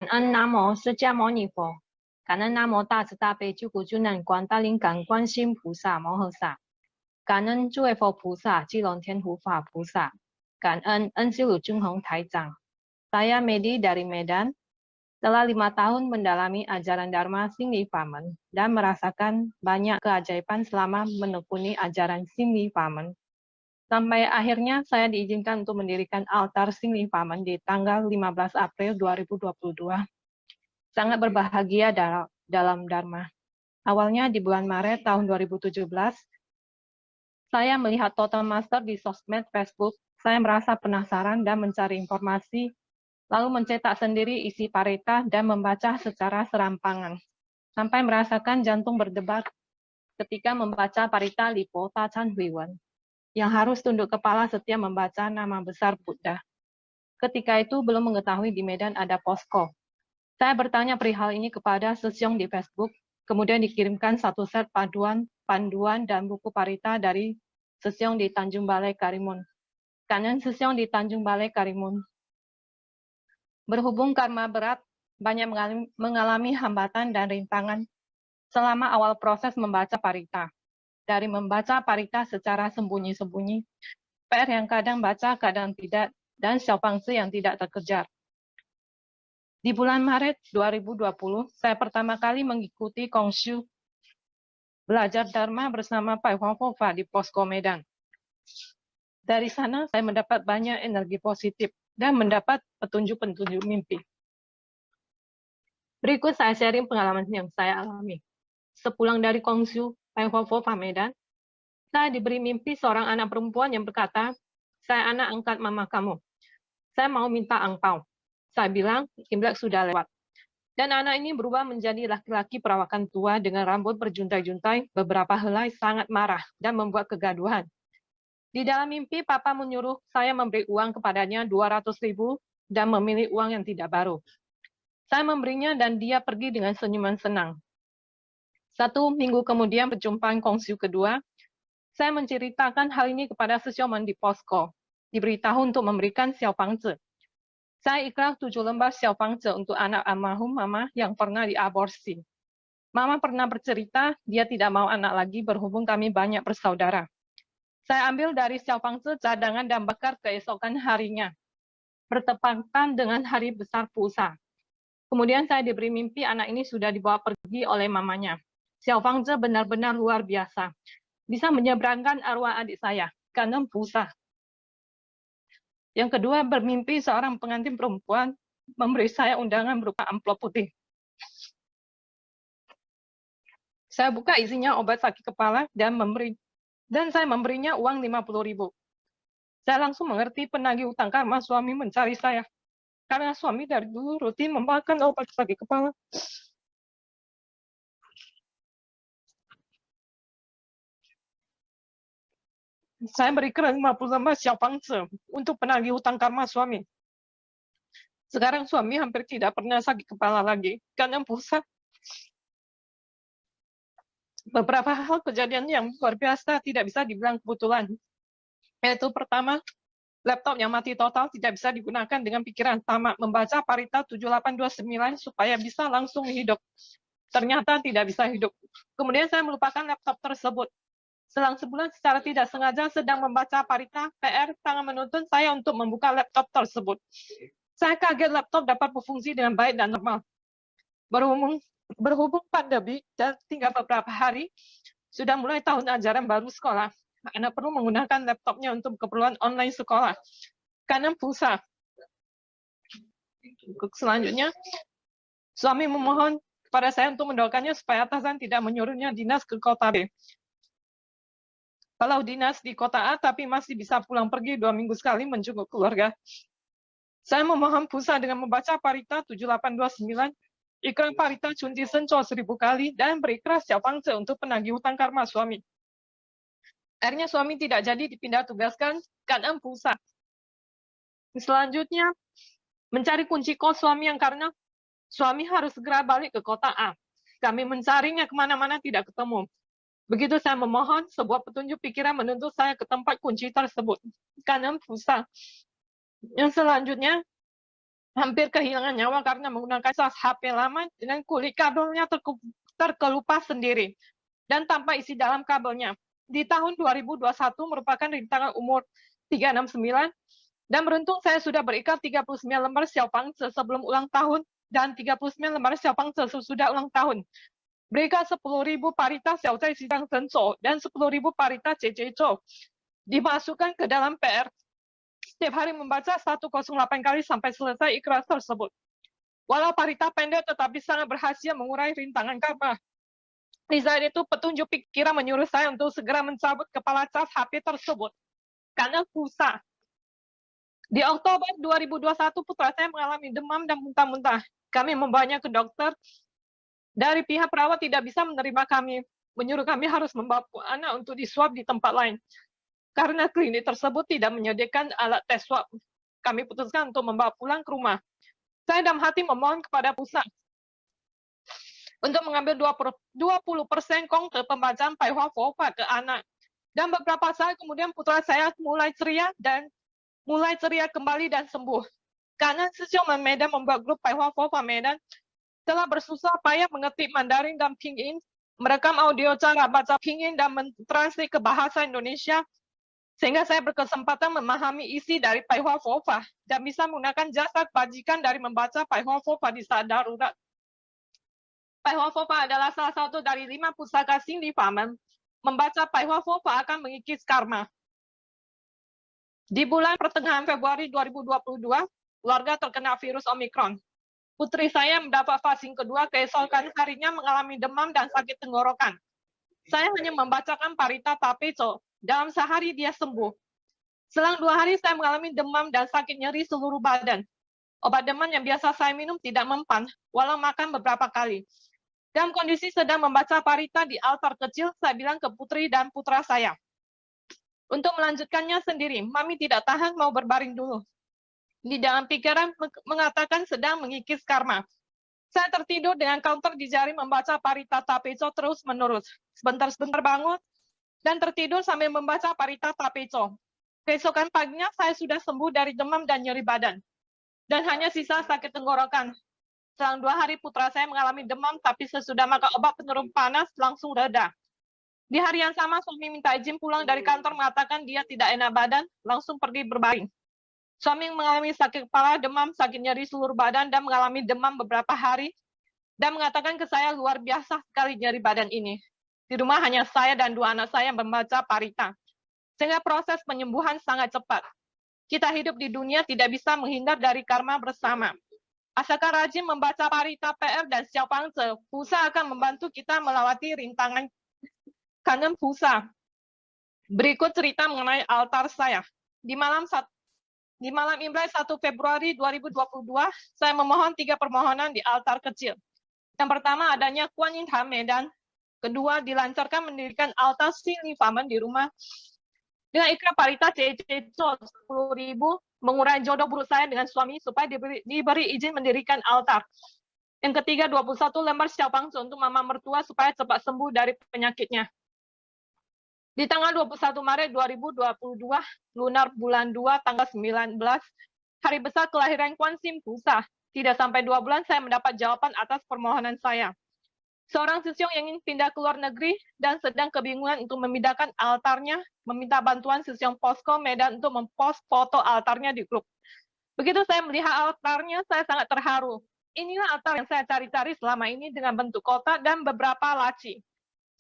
恩南无释迦牟尼佛，感恩南无大慈大悲救苦救难广大灵感观世音菩萨摩诃萨，感恩诸位佛菩萨、基隆天护法菩萨，感恩Ensi Ujung Hong Taicang. Saya Medi dari Medan, telah 5 tahun mendalami ajaran Dharma Singli Famen dan merasakan banyak keajaiban selama menekuni ajaran Singli Famen. Sampai akhirnya saya diizinkan untuk mendirikan altar Singli Famen di tanggal 15 April 2022. Sangat berbahagia dalam Dharma. Awalnya di bulan Maret tahun 2017, saya melihat Total Master di sosmed Facebook. Saya merasa penasaran dan mencari informasi, lalu mencetak sendiri isi parita dan membaca secara serampangan. Sampai merasakan jantung berdebar ketika membaca parita Lipo Tachan Huiwen, yang harus tunduk kepala setiap membaca nama besar Buddha. Ketika itu belum mengetahui di Medan ada posko. Saya bertanya perihal ini kepada Sesyong di Facebook, kemudian dikirimkan satu set panduan dan buku parita dari Sesyong di Tanjung Balai Karimun. Kanan Sesyong di Tanjung Balai Karimun. Berhubung karma berat, banyak mengalami hambatan dan rintangan selama awal proses membaca parita. Dari membaca parita secara sembunyi-sembunyi, PR yang kadang baca, kadang tidak, dan xiaofangzi yang tidak terkejar. Di bulan Maret 2020, saya pertama kali mengikuti Kongshu belajar Dharma bersama Pak Huangfofa di Posko Medan. Dari sana saya mendapat banyak energi positif dan mendapat petunjuk-petunjuk mimpi. Berikut saya sharing pengalaman yang saya alami. Sepulang dari Kongshu, Pak Huangfofa Medan, saya diberi mimpi seorang anak perempuan yang berkata, "Saya anak angkat mama kamu. Saya mau minta angpau." Saya bilang, Imlek sudah lewat. Dan anak ini berubah menjadi laki-laki perawakan tua dengan rambut berjuntai-juntai, beberapa helai sangat marah dan membuat kegaduhan. Di dalam mimpi, Papa menyuruh saya memberi uang kepadanya 200.000 dan memilih uang yang tidak baru. Saya memberinya dan dia pergi dengan senyuman senang. 1 minggu kemudian perjumpaan Kongshu kedua, saya menceritakan hal ini kepada Sesioman di posko. Diberitahu untuk memberikan xiaofangzi. Saya ikhlas 7 lembar xiaofangzi untuk anak almarhum mama yang pernah diaborsi. Mama pernah bercerita dia tidak mau anak lagi berhubung kami banyak bersaudara. Saya ambil dari xiaofangzi cadangan dan bakar keesokan harinya, bertepatan dengan hari besar puasa. Kemudian saya diberi mimpi anak ini sudah dibawa pergi oleh mamanya. Xiaofangzi benar-benar luar biasa. Bisa menyeberangkan arwah adik saya, karena puasa. Yang kedua, bermimpi seorang pengantin perempuan memberi saya undangan berupa amplop putih. Saya buka isinya obat sakit kepala dan saya memberinya uang 50.000. Saya langsung mengerti penagih utang karma suami mencari saya. Karena suami dari dulu rutin memakan obat sakit kepala. Saya berikan 50 lembar xiaofangzi untuk penagih utang karma suami. Sekarang suami hampir tidak pernah sakit kepala lagi karena puasa. Beberapa hal kejadian yang luar biasa tidak bisa dibilang kebetulan. Yaitu pertama, laptop yang mati total tidak bisa digunakan dengan pikiran tamak membaca parita 7829 supaya bisa langsung hidup. Ternyata tidak bisa hidup. Kemudian saya melupakan laptop tersebut. Selang sebulan secara tidak sengaja sedang membaca parita, PR sangat menuntun saya untuk membuka laptop tersebut. Saya kaget laptop dapat berfungsi dengan baik dan normal. Berhubung pandemi dan tinggal beberapa hari, sudah mulai tahun ajaran baru sekolah. Anak perlu menggunakan laptopnya untuk keperluan online sekolah. Karena puasa. Selanjutnya, suami memohon kepada saya untuk mendoakannya supaya atasan tidak menyuruhnya dinas ke kota B. Kalau dinas di kota A, tapi masih bisa pulang pergi 2 minggu sekali menjenguk keluarga. Saya memohon puasa dengan membaca parita 7829, ikrar parita Chunji Senco 1000 kali, dan berikrar xiaofangzi untuk penagih hutang karma suami. Akhirnya suami tidak jadi dipindah tugaskan karena puasa. Selanjutnya, mencari kunci kos suami yang karena suami harus segera balik ke kota A. Kami mencarinya kemana-mana tidak ketemu. Begitu saya memohon, sebuah petunjuk pikiran menuntut saya ke tempat kunci tersebut. Karena puasa. Yang selanjutnya, hampir kehilangan nyawa karena menggunakan cas HP lama dengan kulit kabelnya terkelupas sendiri dan tanpa isi dalam kabelnya. Di tahun 2021 merupakan rintangan umur 369 dan beruntung saya sudah berikat 39 lembar Xiaopang sebelum ulang tahun dan 39 lembar Xiaopang sesudah ulang tahun. Berikat 10.000 parita Xiaozai Sidang Zhenzhou dan 10.000 parita Jejezhou. Dimasukkan ke dalam PR. Setiap hari membaca 108 kali sampai selesai ikhlas tersebut. Walau parita pendek tetapi sangat berhasil mengurai rintangan karma. Di saat itu petunjuk pikiran menyuruh saya untuk segera mencabut kepala cas HP tersebut. Karena busa. Di Oktober 2021 putra saya mengalami demam dan muntah-muntah. Kami membawanya ke dokter. Dari pihak perawat tidak bisa menerima kami. Menyuruh kami harus membawa anak untuk diswab di tempat lain. Karena klinik tersebut tidak menyediakan alat tes swab. Kami putuskan untuk membawa pulang ke rumah. Saya dalam hati memohon kepada pusat untuk mengambil 20% kongke pembacaan Pai Hua Fofa ke anak. Dan beberapa saat kemudian putra saya mulai ceria kembali dan sembuh. Karena Sisiong Medan membuat grup Pai Hua Fofa Medan telah bersusah payah mengetik Mandarin dan Pinyin, merekam audio cara baca Pinyin dan mentranslate ke bahasa Indonesia, sehingga saya berkesempatan memahami isi dari Pai Hua Fofa dan bisa menggunakan jasa kebajikan dari membaca Pai Hua Fofa di saat darurat. Pai Hua Fofa adalah salah satu dari 5 pusaka Xingli Famen. Membaca Pai Hua Fofa akan mengikis karma. Di bulan pertengahan Februari 2022, keluarga terkena virus Omikron. Putri saya mendapat vaksin kedua, keesokan harinya mengalami demam dan sakit tenggorokan. Saya hanya membacakan Parita Tapeco. Dalam sehari dia sembuh. Selang 2 hari saya mengalami demam dan sakit nyeri seluruh badan. Obat demam yang biasa saya minum tidak mempan, walau makan beberapa kali. Dalam kondisi sedang membaca Parita di altar kecil, saya bilang ke putri dan putra saya. Untuk melanjutkannya sendiri, Mami tidak tahan mau berbaring dulu. Di dalam pikiran mengatakan sedang mengikis karma. Saya tertidur dengan counter di jari membaca Parita Tapeco terus-menerus. Sebentar-sebentar bangun dan tertidur sambil membaca Parita Tapeco. Keesokan paginya saya sudah sembuh dari demam dan nyeri badan. Dan hanya sisa sakit tenggorokan. Selang 2 hari putra saya mengalami demam, tapi sesudah makan obat penurun panas langsung reda. Di hari yang sama, suami minta izin pulang dari kantor mengatakan dia tidak enak badan, langsung pergi berbaring. Suami mengalami sakit kepala, demam, sakit nyeri seluruh badan, dan mengalami demam beberapa hari, dan mengatakan ke saya luar biasa sekali nyeri badan ini. Di rumah hanya saya dan 2 anak saya yang membaca Parita. Sehingga proses penyembuhan sangat cepat. Kita hidup di dunia tidak bisa menghindar dari karma bersama. Asalkan rajin membaca Parita PR dan Xiaopang Tze, Pusa akan membantu kita melewati rintangan Kanan Pusa. Berikut cerita mengenai altar saya. Di malam Imlek 1 Februari 2022, saya memohon 3 permohonan di altar kecil. Yang pertama adanya Kuan Yin Han Medan. Kedua, dilancarkan mendirikan altar Xingli Famen di rumah. Dengan ikrar Parita Jejezhou 10.000, mengurai jodoh buruk saya dengan suami supaya diberi izin mendirikan altar. Yang ketiga, 21 lembar Xiaopang Tze untuk mama mertua supaya cepat sembuh dari penyakitnya. Di tanggal 21 Maret 2022, lunar bulan 2, tanggal 19, hari besar kelahiran Kuan Sim Pusa. Tidak sampai 2 bulan saya mendapat jawaban atas permohonan saya. Seorang Sisiong yang ingin pindah ke luar negeri dan sedang kebingungan untuk memindahkan altarnya, meminta bantuan Sisiong Posko Medan untuk mempost foto altarnya di grup. Begitu saya melihat altarnya, saya sangat terharu. Inilah altar yang saya cari-cari selama ini dengan bentuk kotak dan beberapa laci.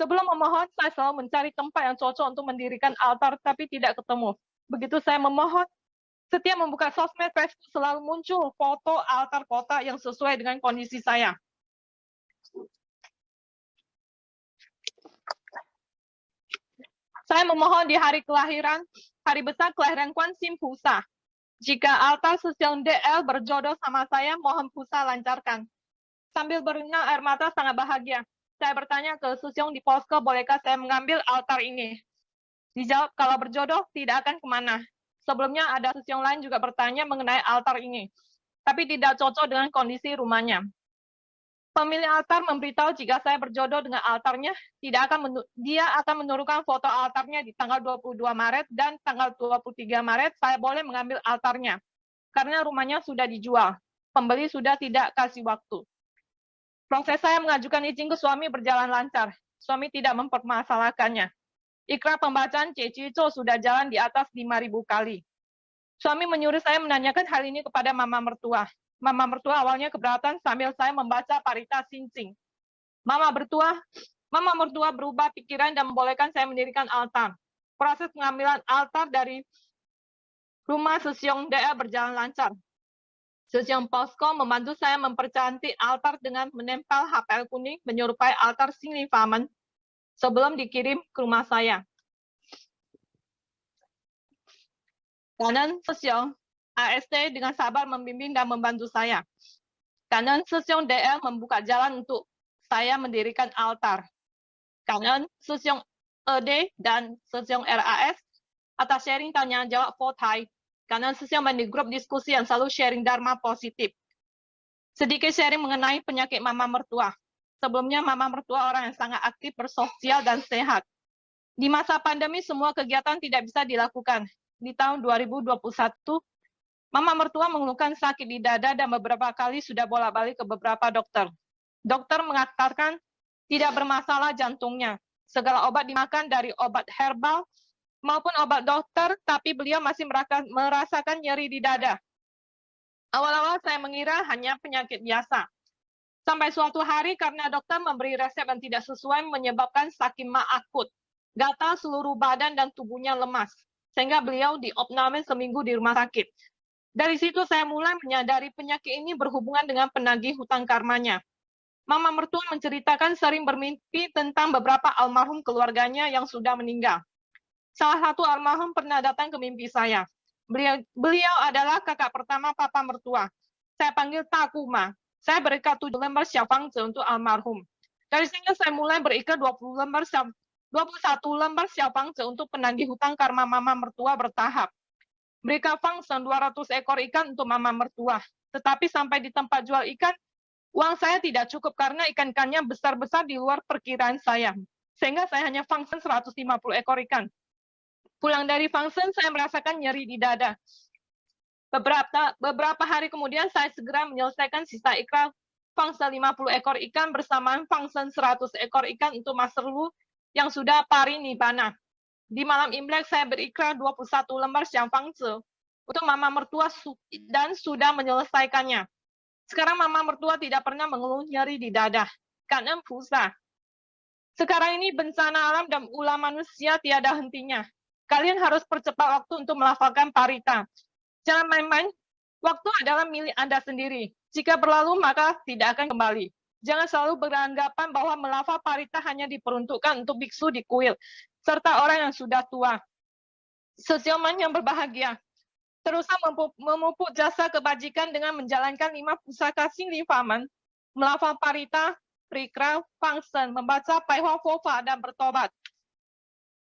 Sebelum memohon, saya selalu mencari tempat yang cocok untuk mendirikan altar, tapi tidak ketemu. Begitu saya memohon, setiap membuka sosmed Facebook selalu muncul foto altar kotak yang sesuai dengan kondisi saya. Saya memohon di hari besar kelahiran Kuan Sim Pusa. Jika altar Sisiong DL berjodoh sama saya, mohon Pusa lancarkan. Sambil beringat air mata sangat bahagia. Saya bertanya ke Sisiong di posko, bolehkah saya mengambil altar ini? Dijawab, kalau berjodoh tidak akan kemana. Sebelumnya ada Sisiong lain juga bertanya mengenai altar ini, tapi tidak cocok dengan kondisi rumahnya. Pemilik altar memberitahu jika saya berjodoh dengan altarnya, dia akan menurunkan foto altarnya di tanggal 22 Maret dan tanggal 23 Maret saya boleh mengambil altarnya, karena rumahnya sudah dijual. pembeli sudah tidak kasih waktu. Proses saya mengajukan izin ke suami berjalan lancar. Suami tidak mempermasalahkannya. Ikrar pembacaan Cecico sudah jalan di atas 5.000 kali. Suami menyuruh saya menanyakan hal ini kepada mama mertua. Mama mertua awalnya keberatan sambil saya membaca Parita Sincing. Mama mertua berubah pikiran dan membolehkan saya mendirikan altar. Proses pengambilan altar dari rumah Seseong DL berjalan lancar. Seseong Posko membantu saya mempercantik altar dengan menempel HPL kuning menyerupai altar Singli-Famen sebelum dikirim ke rumah saya. Kanan Seseong AST dengan sabar membimbing dan membantu saya. Kanan Seseong DL membuka jalan untuk saya mendirikan altar. Kanan Seseong ED dan Seseong RAS atas sharing tanya jawab Fotai. Karena Seseong di grup diskusi yang selalu sharing Dharma positif. Sedikit sharing mengenai penyakit mama mertua. Sebelumnya mama mertua orang yang sangat aktif, bersosial, dan sehat. Di masa pandemi semua kegiatan tidak bisa dilakukan. Di tahun 2021, mama mertua mengeluhkan sakit di dada dan beberapa kali sudah bolak-balik ke beberapa dokter. Dokter mengatakan tidak bermasalah jantungnya. Segala obat dimakan dari obat herbal maupun obat dokter, tapi beliau masih merasakan nyeri di dada. Awal-awal saya mengira hanya penyakit biasa. Sampai suatu hari karena dokter memberi resep yang tidak sesuai menyebabkan sakit ma akut, gatal seluruh badan dan tubuhnya lemas, sehingga beliau diopname seminggu di rumah sakit. Dari situ saya mulai menyadari penyakit ini berhubungan dengan penagih hutang karmanya. Mama mertua menceritakan sering bermimpi tentang beberapa almarhum keluarganya yang sudah meninggal. Salah satu almarhum pernah datang ke mimpi saya. Beliau adalah kakak pertama papa mertua. Saya panggil Takuma. Saya berikan 7 lembar Xiaofangzi untuk almarhum. Dari sini saya mulai berikan 21 lembar Xiaofangzi untuk penagih hutang karma mama mertua bertahap. Berikan fangsen 200 ekor ikan untuk mama mertua. Tetapi sampai di tempat jual ikan, uang saya tidak cukup karena ikan-ikannya besar-besar di luar perkiraan saya. Sehingga saya hanya fangsen 150 ekor ikan. Pulang dari fangsen, saya merasakan nyeri di dada. Beberapa hari kemudian, saya segera menyelesaikan sisa ikrar fangsen 50 ekor ikan bersamaan fangsen 100 ekor ikan untuk Maserlu yang sudah parinibbana. Di malam Imlek, saya berikrar 21 lembar Xiaofangzi untuk mama mertua dan sudah menyelesaikannya. Sekarang mama mertua tidak pernah mengeluh nyeri di dada. Karena Pusa. Sekarang ini bencana alam dan ulah manusia tiada hentinya. Kalian harus percepat waktu untuk melafalkan Parita. Jangan main-main, waktu adalah milik Anda sendiri. Jika berlalu, maka tidak akan kembali. Jangan selalu beranggapan bahwa melafal Parita hanya diperuntukkan untuk biksu di kuil, serta orang yang sudah tua. Seseorang yang berbahagia. Teruslah memupuk jasa kebajikan dengan menjalankan 5 pusaka Singli-Famen, melafal Parita, Prikra, Fangsen, membaca Paihua Fofa, dan bertobat.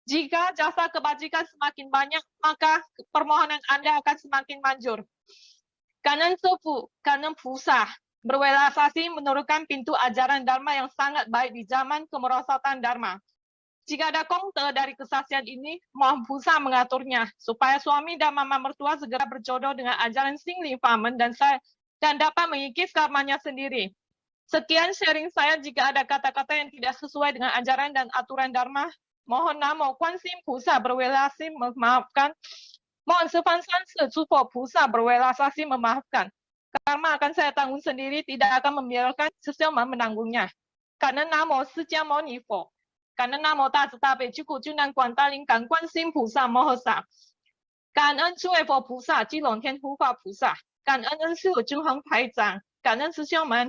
Jika jasa kebajikan semakin banyak, maka permohonan Anda akan semakin manjur. Kanan Sefu, kanan Pusa, berwelasasi menurunkan pintu ajaran Dharma yang sangat baik di zaman kemerosatan Dharma. Jika ada kongte dari kesaksian ini, mohon Pusa mengaturnya, supaya suami dan mama mertua segera berjodoh dengan ajaran Singli-Famen dan dapat mengikis karmanya sendiri. Sekian sharing saya. Jika ada kata-kata yang tidak sesuai dengan ajaran dan aturan Dharma, mohon Namo Kuan Yin Pusa berwelasasi memaafkan. Mohon Sefansan Secupo Pusa berwelasasi memaafkan. Karma akan saya tanggung sendiri, tidak akan membiarkan seseorang menanggungnya. Karena Namo Sijia Monifo. Karena Namo Dazitabe Cukup Junan Guantaling Kan Kuan Yin Pusa Mohosa. Kanan Cuefo Pusa Jilong Tian Hufa Pusa. Kanan Ensu Junheng Paizang. Kanan seseorang